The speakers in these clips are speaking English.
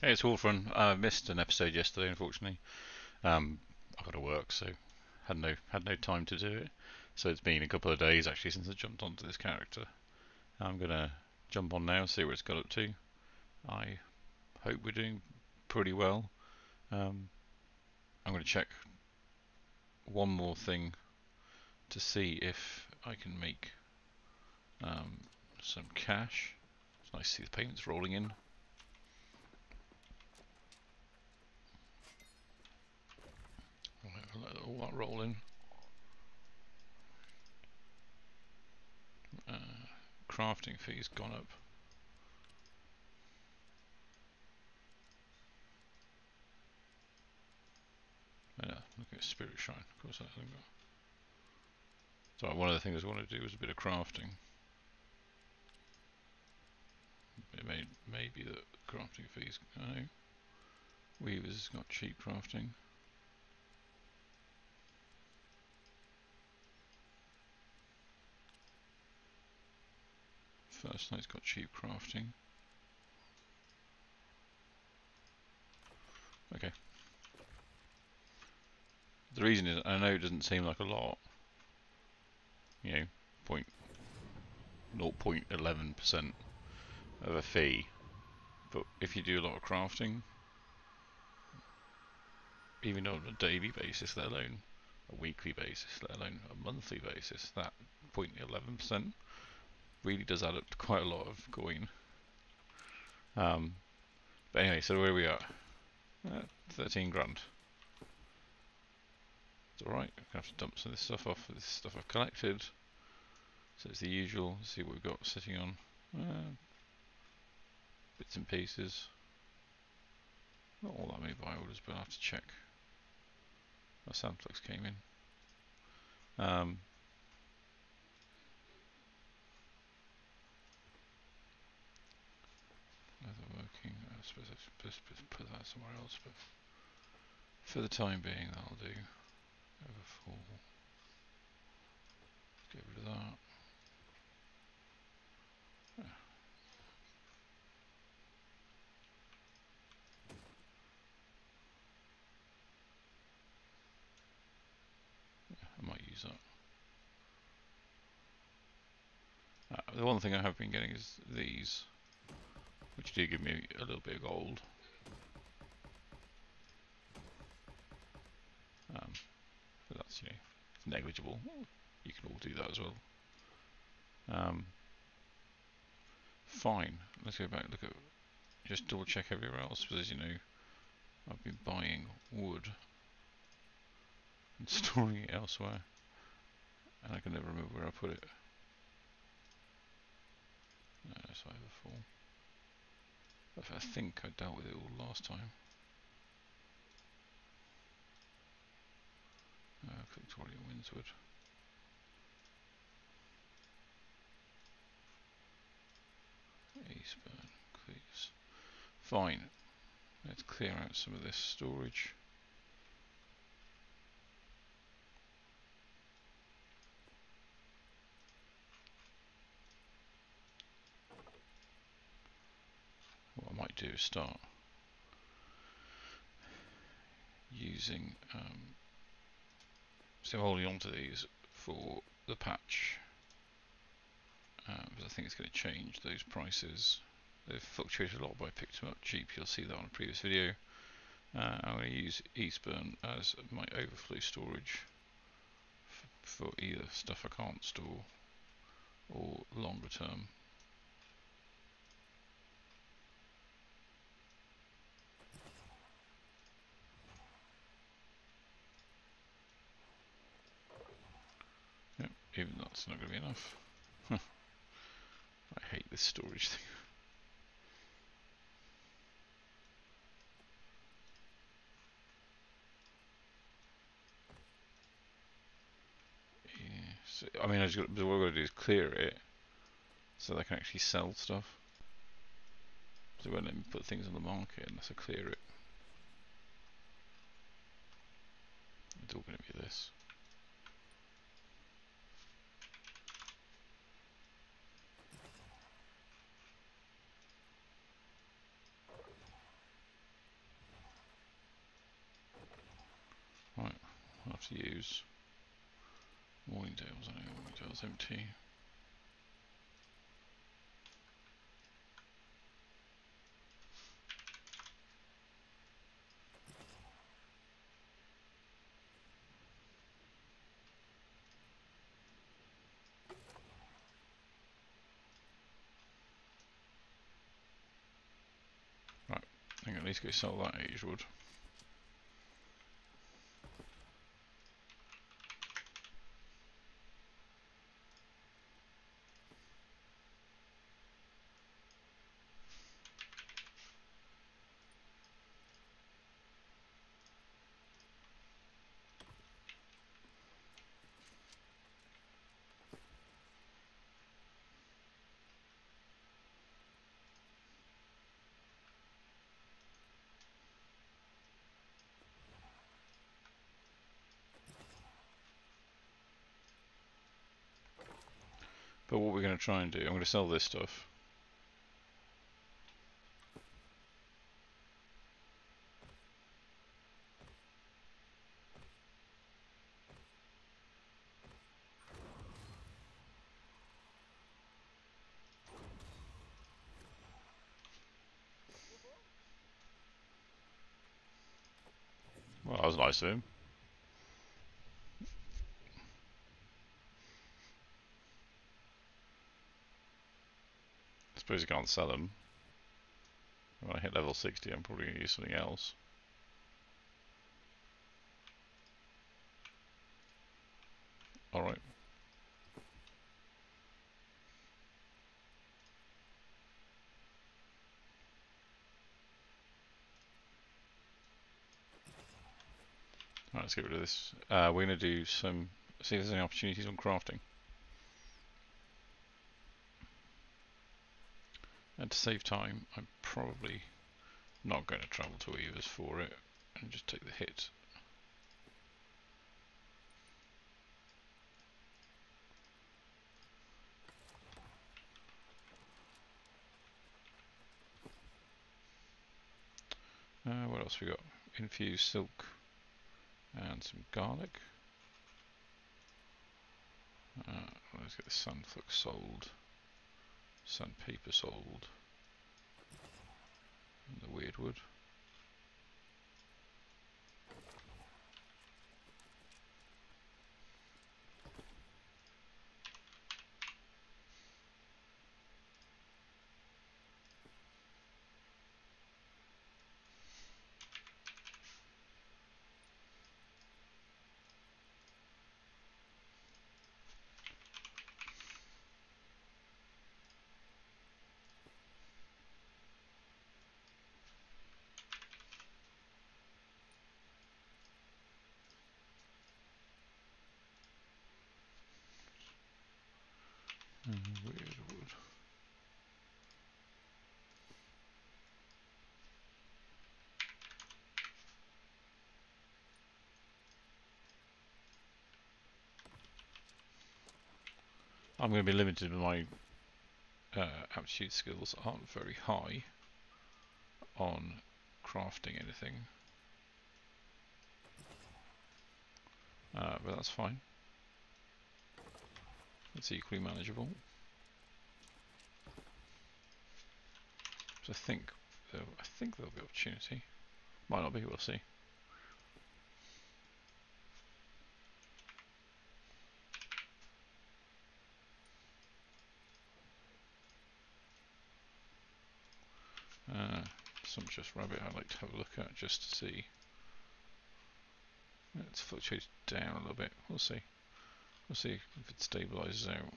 Hey, it's Wolfrun. I missed an episode yesterday, unfortunately. I got to work, so had no time to do it. So it's been a couple of days actually since I jumped onto this character. I'm gonna jump on now, see where it's got up to. I hope we're doing pretty well. Um, I'm gonna check one more thing to see if I can make some cash. It's nice to see the payments rolling in. Let all that roll in. Crafting fee's gone up. Yeah, look at Spirit Shrine. Of course, I haven't got. So one of the things I want to do is a bit of crafting. It may be that crafting fees. I know Weaver's got cheap crafting. First Night's got cheap crafting. Okay. The reason is I know it doesn't seem like a lot. You know, 0.11% of a fee, but if you do a lot of crafting, even on a daily basis, let alone a weekly basis, let alone a monthly basis, that 0.11% really does add up to quite a lot of coin. But anyway, so where we are, 13 grand. It's alright, I'm going to have to dump some of this stuff off. This stuff I've collected. So it's the usual. Let's see what we've got sitting on. Bits and pieces. Not all that many buy orders, but I'll have to check. My Samflex came in. Leather working. I suppose I should put that somewhere else, but for the time being, that'll do. Overfall. Get rid of that. I might use that. The one thing I have been getting is these, which do give me a little bit of gold. But that's, negligible. You can all do that as well. Fine. Let's go back. Look at just double check everywhere else, because as you know, I've been buying wood and storing it elsewhere, and I can never remember where I put it. That's overfull. I think I dealt with it all last time. Victoria Windswood. Eastburn, Cleves. Fine. Let's clear out some of this storage. What I might do is start using, so holding on to these for the patch, because I think it's going to change those prices. They've fluctuated a lot, but I picked them up cheap. You'll see that on a previous video. I'm going to use Eastburn as my overflow storage for either stuff I can't store or longer term. Yep, even that's not going to be enough. I hate this storage thing. Yeah, so, I mean, what I've got to do is clear it so that I can actually sell stuff. So it won't let me put things on the market unless I clear it. It's all going to be this. use. Morningdale's, I know Morningdale's empty. Right, I think I need to go sell that Agewood. But what we're going to try and do, I'm going to sell this stuff. Well, that was nice of him. I suppose you can't sell them. When I hit level 60, I'm probably going to use something else. Alright. Right, let's get rid of this. We're going to do some, see if there's any opportunities on crafting. And to save time, I'm probably not going to travel to Weavers for it and just take the hit. What else we got? Infused silk and some garlic. Let's get the sunflux sold, sandpaper sold, and the weird wood. Weird wood. I'm going to be limited with my aptitude skills aren't very high on crafting anything, but that's fine. It's equally manageable. So I think there'll be opportunity. Might not be. We'll see. Sumptuous rabbit I'd like to have a look at just to see. It's fluctuated down a little bit. We'll see. We'll see if it stabilises out.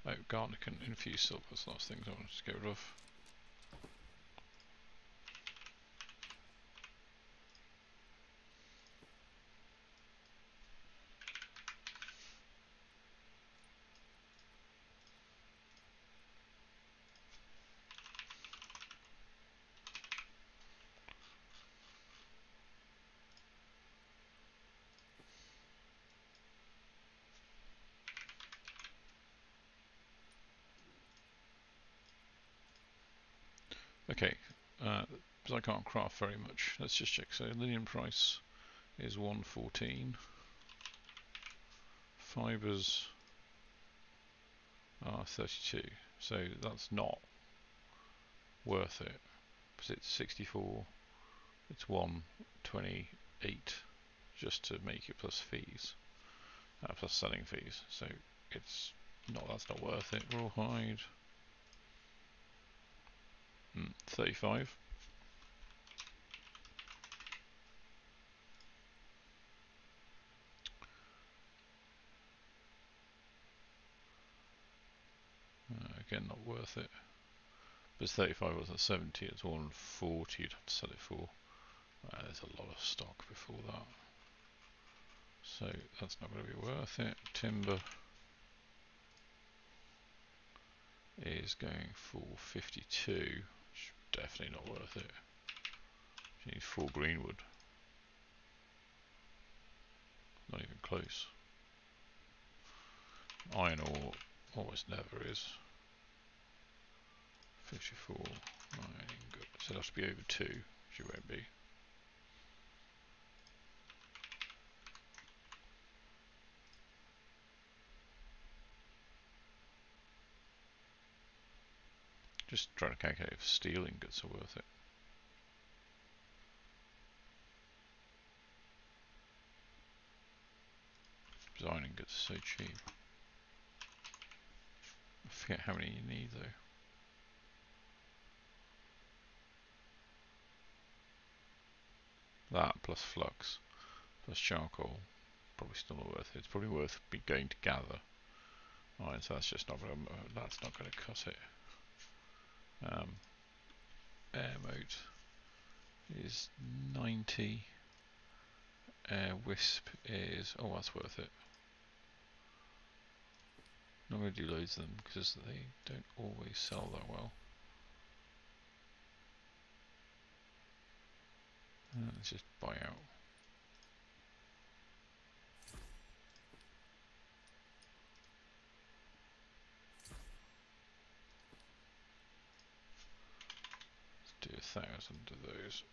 Oh, garlic and infused silk, that's the last things I want to get rid of. Okay, because I can't craft very much. Let's just check. So linen price is 114. Fibres are 32. So that's not worth it because it's 64. It's 128 just to make it plus fees, plus selling fees. So it's not. That's not worth it. Rawhide. 35. Again, not worth it. But it's 35 was at 70. It's 140. You'd have to sell it for. There's a lot of stock before that, so that's not going to be worth it. Timber is going for 52. Which is definitely not worth it. You need 4 greenwood. Not even close. Iron ore almost never is. 54. Mining good. So it has to be over 2, which it won't be. Just trying to calculate if steel ingots are worth it. Because iron ingots are so cheap. I forget how many you need though. That plus flux plus charcoal, probably still not worth it. It's probably worth me going to gather. Alright, so that's just not going to cut it. Air mode is 90. Air wisp is, oh, that's worth it. I'm not going to do loads of them because they don't always sell that well. Let's just buy out. Do 1,000 of those.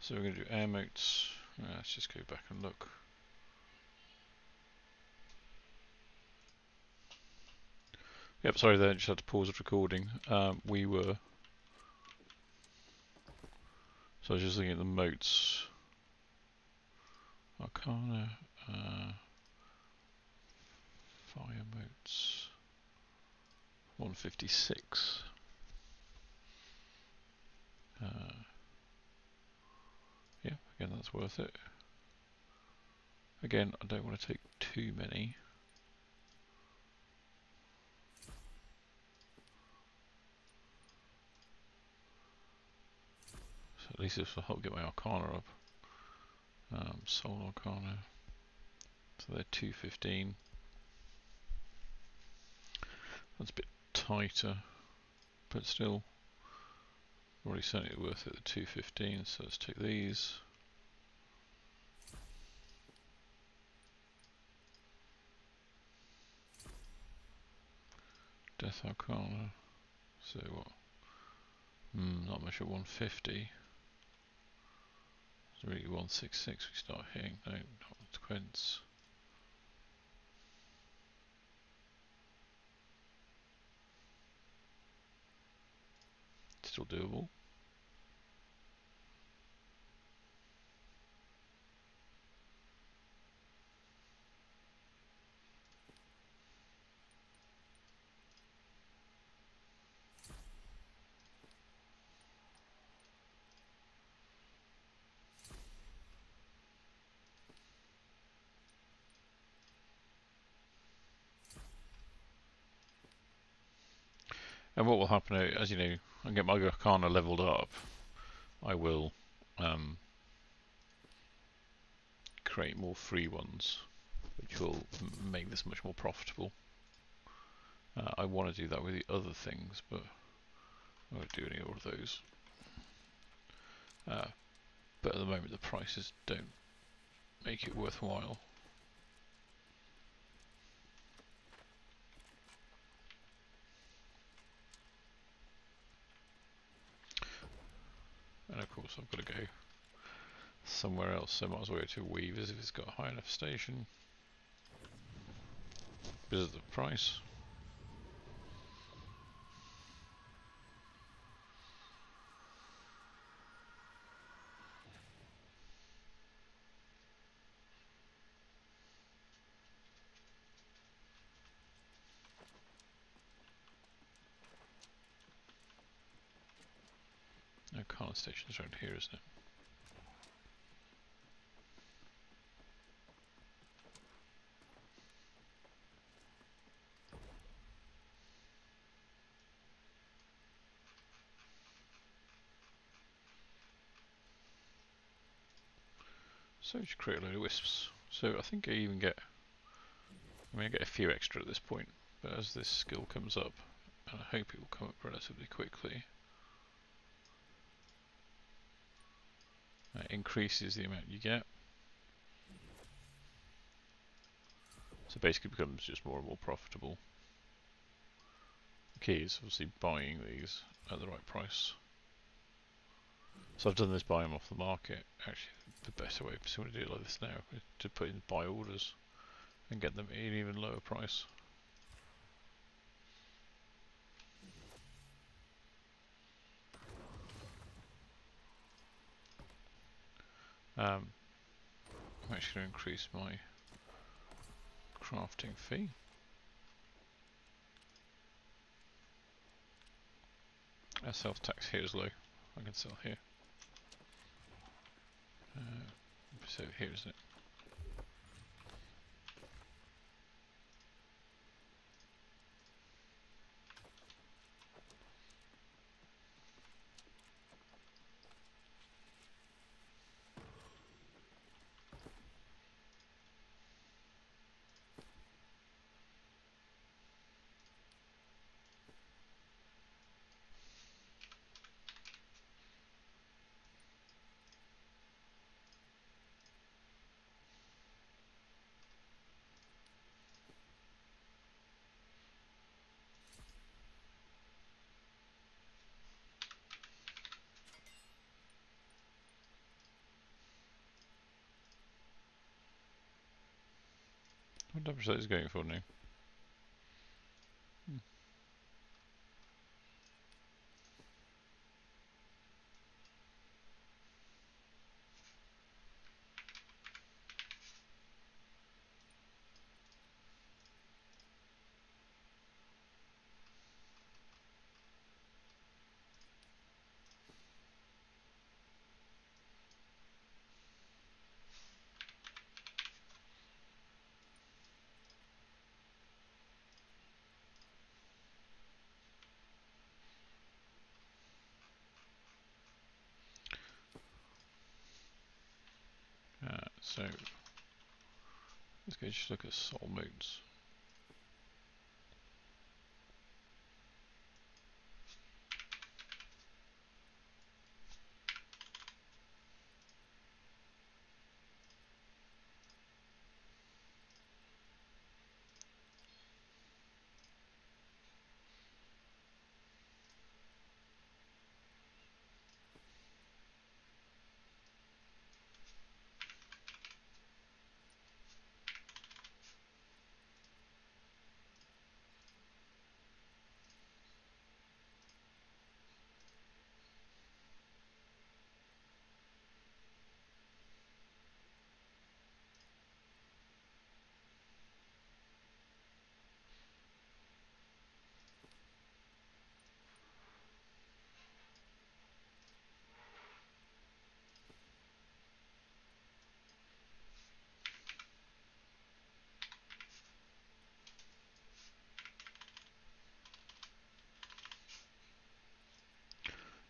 So we're going to do air moats. Let's just go back and look. Yep, sorry there, just had to pause the recording. So I was just looking at the moats. Arcana, fire moats, 156. Yeah, again that's worth it. Again, I don't want to take too many. So at least this will help get my Arcana up. Soul Arcana. So they're 215. That's a bit tighter, but still already certainly worth it at 215. So let's take these. Death Arcana. So what? Not much at 150. It's really 166 we start hitting. No, not Quince. Still doable. And what will happen, as you know, I get my Arcana leveled up, I will create more free ones, which will make this much more profitable. I want to do that with the other things, but I won't do any of those. But at the moment the prices don't make it worthwhile. so I've got to go somewhere else, so I might as well go to Weavers if it's got a high enough station. Because of the price. No Carla stations around here, isn't it? So just create a load of wisps. So I think I even get, I get a few extra at this point, but as this skill comes up, and I hope it will come up relatively quickly, it increases the amount you get. So basically it becomes just more and more profitable. The key is obviously buying these at the right price. So I've done this buy them off the market. Actually, the better way to do it like this now is to put in buy orders and get them at an even lower price. I'm actually going to increase my crafting fee. Our sales tax here is low. I can sell here. It's over here, isn't it? What episode is going for now? So let's go just look at soul modes.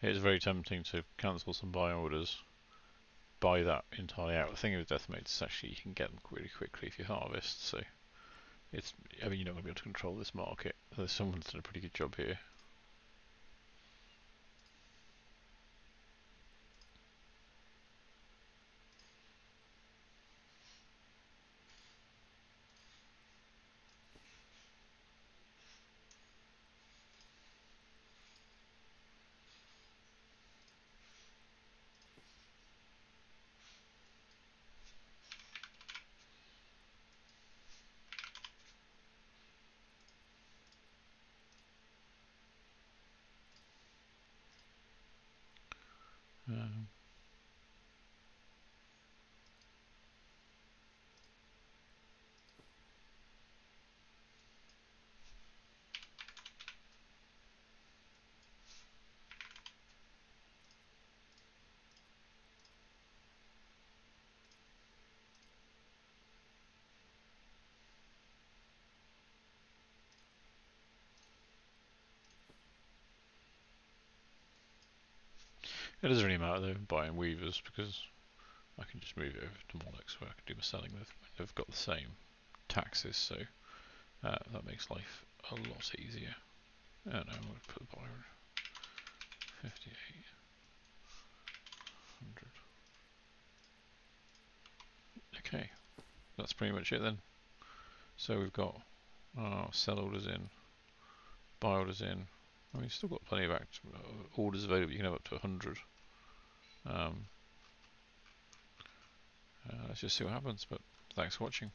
It's very tempting to cancel some buy orders, buy that entirely out. The thing with death modes is actually you can get them really quickly if you harvest, so it's, I mean, you're not going to be able to control this market. There's someone's done a pretty good job here. Um, it doesn't really matter though buying weavers because I can just move it over to Molex where I can do my selling with. They've got the same taxes, so that makes life a lot easier. Oh no, I'm going to put the buyer 5800. Okay, that's pretty much it then. So we've got sell orders in, buy orders in. I mean, you've still got plenty of orders available. You can have up to 100. Let's just see what happens. But thanks for watching.